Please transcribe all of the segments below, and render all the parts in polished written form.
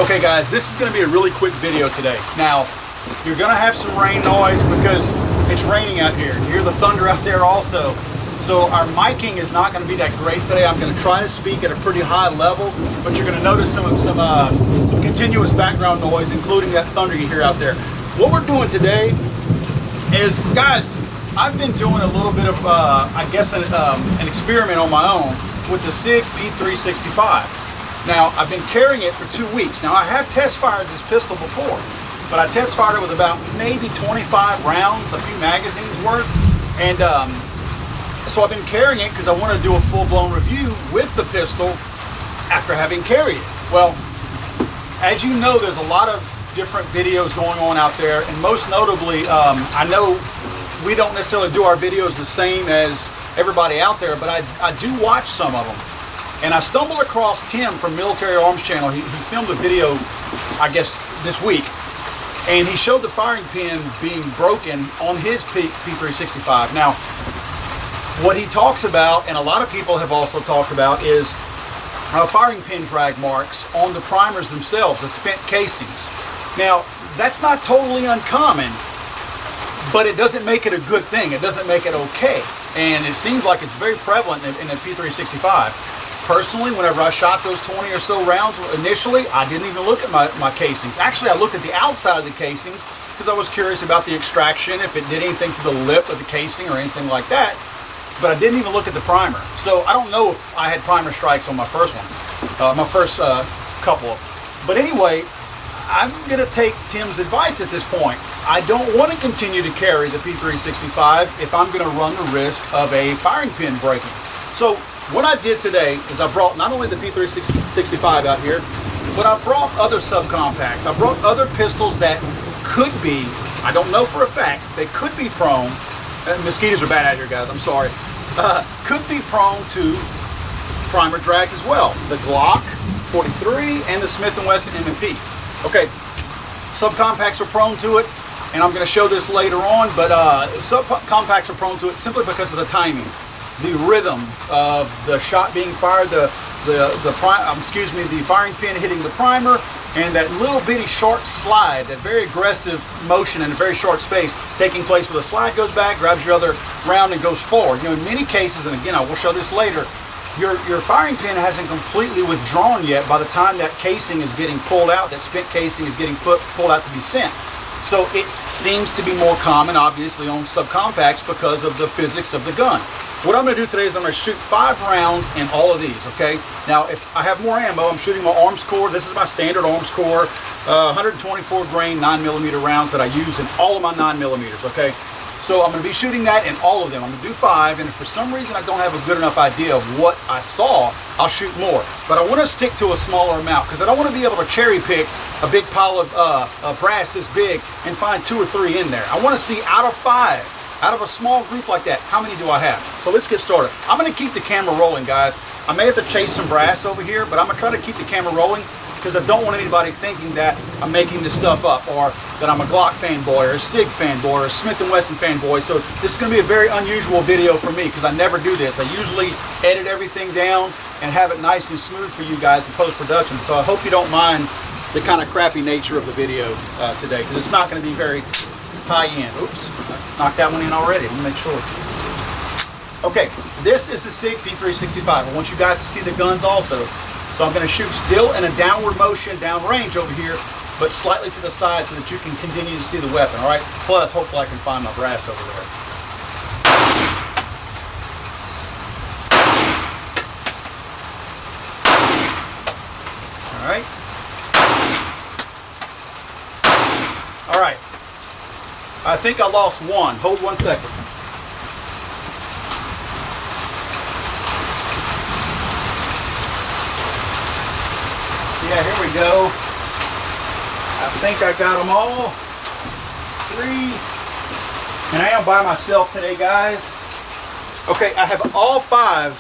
Okay guys, this is going to be a really quick video today. Now, you're going to have some rain noise because it's raining out here. You hear the thunder out there also. So our miking is not going to be that great today. I'm going to try to speak at a pretty high level, but you're going to notice some continuous background noise, including that thunder you hear out there. What we're doing today is, guys, I've been doing a little bit of, I guess, an experiment on my own with the Sig P365. Now, I've been carrying it for 2 weeks. Now, I have test fired this pistol before, but I test fired it with about maybe 25 rounds, a few magazines worth, and so I've been carrying it because I want to do a full-blown review with the pistol after having carried it. Well, as you know, there's a lot of different videos going on out there, and most notably, I know we don't necessarily do our videos the same as everybody out there, but I do watch some of them. And I stumbled across Tim from Military Arms Channel. He filmed a video, I guess, this week. And he showed the firing pin being broken on his P365. Now, what he talks about, and a lot of people have also talked about, is firing pin drag marks on the primers themselves, the spent casings. Now, that's not totally uncommon, but it doesn't make it a good thing. It doesn't make it okay. And it seems like it's very prevalent in the P365. Personally, whenever I shot those 20 or so rounds initially, I didn't even look at my casings. Actually, I looked at the outside of the casings because I was curious about the extraction, if it did anything to the lip of the casing or anything like that. But I didn't even look at the primer. So I don't know if I had primer strikes on my first one, my first couple. But anyway, I'm going to take Tim's advice at this point. I don't want to continue to carry the P365 if I'm going to run the risk of a firing pin breaking. So what I did today is I brought not only the P365 out here, but I brought other subcompacts. I brought other pistols that could be, I don't know for a fact, they could be prone, mosquitoes are bad out here guys, I'm sorry, could be prone to primer drags as well. The Glock 43 and the Smith & Wesson M&P. Okay, subcompacts are prone to it, and I'm going to show this later on, but subcompacts are prone to it simply because of the timing. The rhythm of the shot being fired, the firing pin hitting the primer, and that little bitty short slide, that very aggressive motion in a very short space taking place where the slide goes back, grabs your other round and goes forward. You know, in many cases, and again I will show this later, your firing pin hasn't completely withdrawn yet by the time that casing is getting pulled out, that spent casing is getting pulled out to be sent. So it seems to be more common, obviously, on subcompacts because of the physics of the gun. What I'm going to do today is I'm going to shoot 5 rounds in all of these, okay? Now, if I have more ammo, I'm shooting my arms core. This is my standard arms core, 124 grain 9mm rounds that I use in all of my 9mm, okay? So I'm going to be shooting that in all of them. I'm going to do 5, and if for some reason I don't have a good enough idea of what I saw, I'll shoot more. But I want to stick to a smaller amount because I don't want to be able to cherry pick a big pile of brass this big and find 2 or 3 in there. I want to see out of 5. Out of a small group like that, how many do I have? So let's get started. I'm going to keep the camera rolling, guys. I may have to chase some brass over here, but I'm going to try to keep the camera rolling because I don't want anybody thinking that I'm making this stuff up or that I'm a Glock fanboy or a Sig fanboy or a Smith & Wesson fanboy. So this is going to be a very unusual video for me because I never do this. I usually edit everything down and have it nice and smooth for you guys in post-production. So I hope you don't mind the kind of crappy nature of the video today because it's not going to be very high-end. Oops, knocked that one in already. Let me make sure. Okay, this is the Sig P365. I want you guys to see the guns also. So I'm going to shoot still in a downward motion, downrange over here, but slightly to the side so that you can continue to see the weapon, all right? Plus, hopefully I can find my brass over there. All right. All right. I think I lost one. Hold 1 second. Yeah, here we go. I think I got them all. 3. And I am by myself today, guys. Okay, I have all 5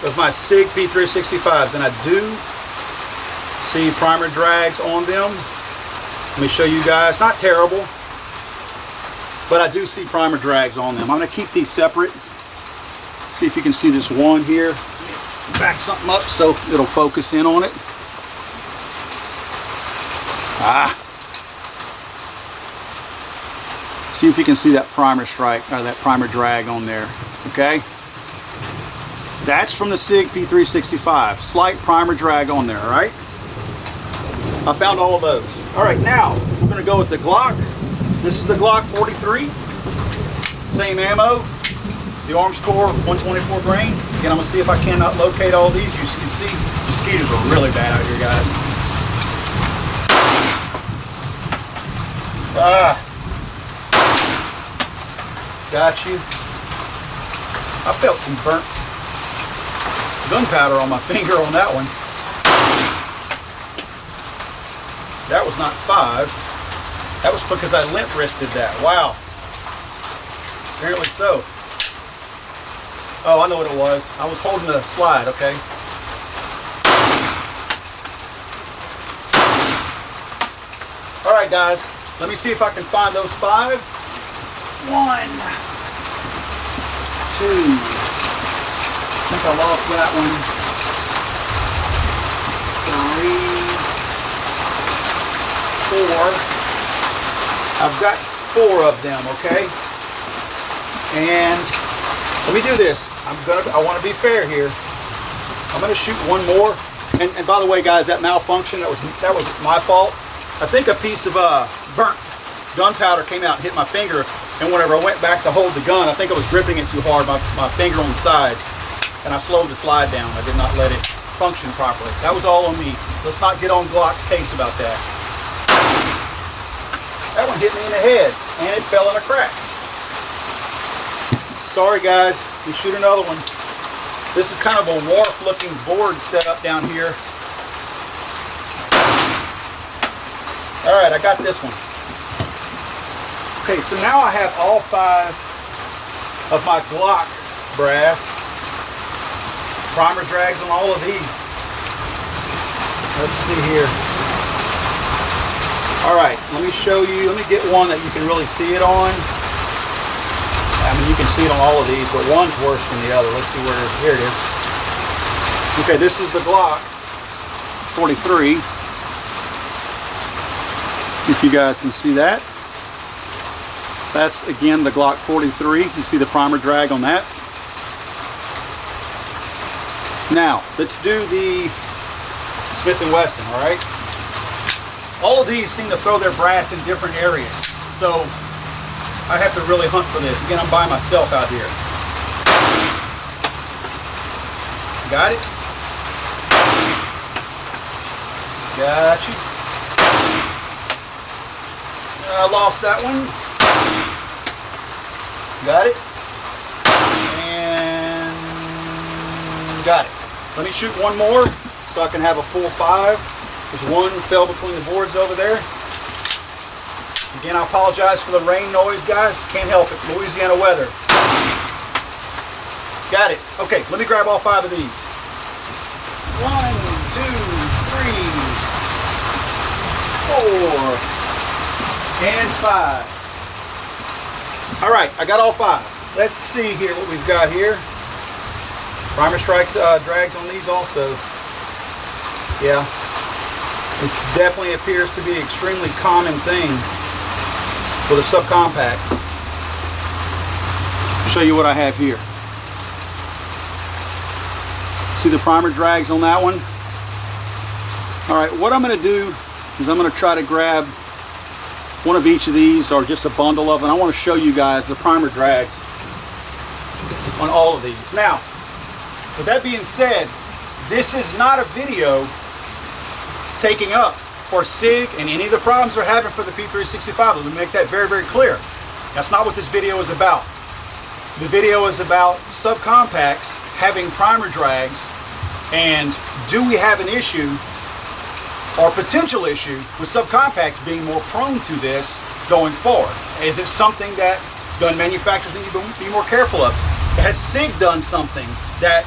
of my Sig P365s, and I do see primer drags on them. Let me show you guys. Not terrible, but I do see primer drags on them. I'm going to keep these separate. See if you can see this one here. Back something up so it'll focus in on it. See if you can see that primer strike, or that primer drag on there, okay? That's from the Sig P365. Slight primer drag on there, all right? I found all of those. All right, now we're gonna go with the Glock. This is the Glock 43. Same ammo, the Arms Core 124 grain. Again, I'm gonna see if I cannot locate all these. You can see mosquitoes are really bad out here, guys. Got you. I felt some burnt gunpowder on my finger on that one. That was not 5. That was because I limp wristed that. Wow. Apparently so. Oh, I know what it was. I was holding the slide, okay. All right, guys. Let me see if I can find those 5. 1, 2. I think I lost that one. 3, 4. I've got 4 of them, okay? And let me do this. I want to be fair here. I'm gonna shoot one more. And by the way, guys, that malfunction, that was my fault. I think a piece of burnt gunpowder came out and hit my finger, and whenever I went back to hold the gun, I think I was gripping it too hard, my finger on the side, and I slowed the slide down. I did not let it function properly. That was all on me. Let's not get on Glock's case about that. That one hit me in the head, and it fell in a crack. Sorry, guys. We shoot another one. This is kind of a wharf-looking board set up down here. All right, I got this one. Okay, so now I have all 5 of my Glock brass. Primer drags on all of these. Let's see here. All right, let me show you. Let me get one that you can really see it on. I mean, you can see it on all of these, but one's worse than the other. Let's see where it is. Here it is. Okay, this is the Glock 43. If you guys can see that. That's, again, the Glock 43. You see the primer drag on that. Now, let's do the Smith & Wesson, all right? All of these seem to throw their brass in different areas, so I have to really hunt for this. Again, I'm by myself out here. Got it? Got you. I lost that one. Got it. And got it. Let me shoot one more so I can have a full 5. There's one fell between the boards over there. Again, I apologize for the rain noise, guys. Can't help it. Louisiana weather. Got it. Okay, let me grab all 5 of these. 1, 2, 3, 4, and 5. All right, I got all 5. Let's see here what we've got here. Primer strikes, drags on these also. Yeah, this definitely appears to be an extremely common thing with a subcompact. I'll show you what I have here. See the primer drags on that one? All right, what I'm going to do is I'm going to try to grab one of each of these, or just a bundle of them. I want to show you guys the primer drags on all of these. Now, with that being said, this is not a video taking up for SIG and any of the problems they're having for the P365. Let me make that very, very clear. That's not what this video is about. The video is about subcompacts having primer drags, and do we have an issue or potential issue with subcompacts being more prone to this going forward? Is it something that gun manufacturers need to be more careful of? Has SIG done something that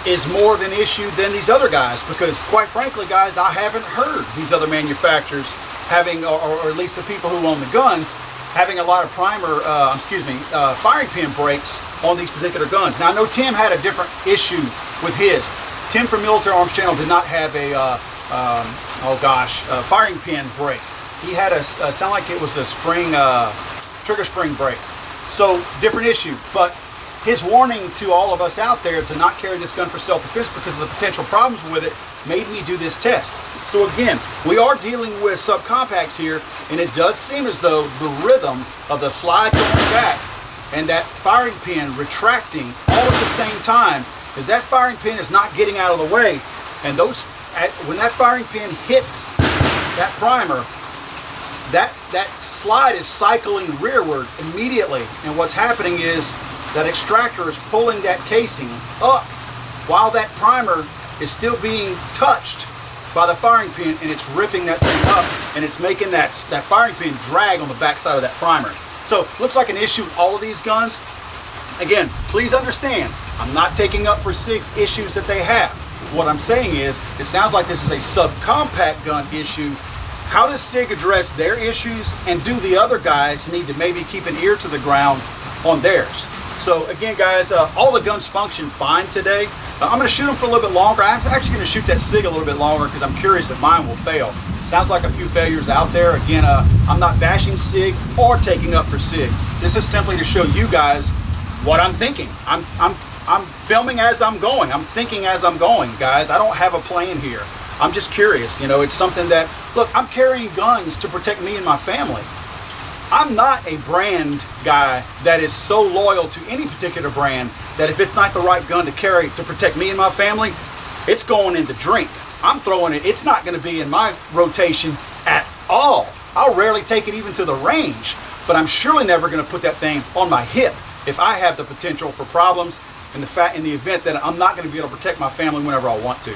is more of an issue than these other guys? Because quite frankly, guys, I haven't heard these other manufacturers having, or at least the people who own the guns, having a lot of firing pin breaks on these particular guns. Now I know Tim had a different issue with his. Tim from Military Arms Channel did not have a firing pin break. He had a sound like it was a spring, trigger spring break. So different issue, but his warning to all of us out there to not carry this gun for self-defense because of the potential problems with it made me do this test. So again, we are dealing with subcompacts here, and it does seem as though the rhythm of the slide going back and that firing pin retracting all at the same time is that firing pin is not getting out of the way, and when that firing pin hits that primer, that slide is cycling rearward immediately, and what's happening is that extractor is pulling that casing up while that primer is still being touched by the firing pin, and it's ripping that thing up, and it's making that firing pin drag on the backside of that primer. So looks like an issue with all of these guns. Again, please understand, I'm not taking up for SIG's issues that they have. What I'm saying is, it sounds like this is a subcompact gun issue. How does SIG address their issues, and do the other guys need to maybe keep an ear to the ground on theirs? So again, guys, all the guns function fine today. I'm going to shoot them for a little bit longer. I'm actually going to shoot that SIG a little bit longer because I'm curious if mine will fail. Sounds like a few failures out there. Again, I'm not bashing SIG or taking up for SIG. This is simply to show you guys what I'm thinking. I'm filming as I'm going. I'm thinking as I'm going, guys. I don't have a plan here. I'm just curious. You know, it's something that, look, I'm carrying guns to protect me and my family. I'm not a brand guy that is so loyal to any particular brand that if it's not the right gun to carry to protect me and my family, it's going in the drink. I'm throwing it. It's not going to be in my rotation at all. I'll rarely take it even to the range, but I'm surely never going to put that thing on my hip if I have the potential for problems in the event that I'm not going to be able to protect my family whenever I want to.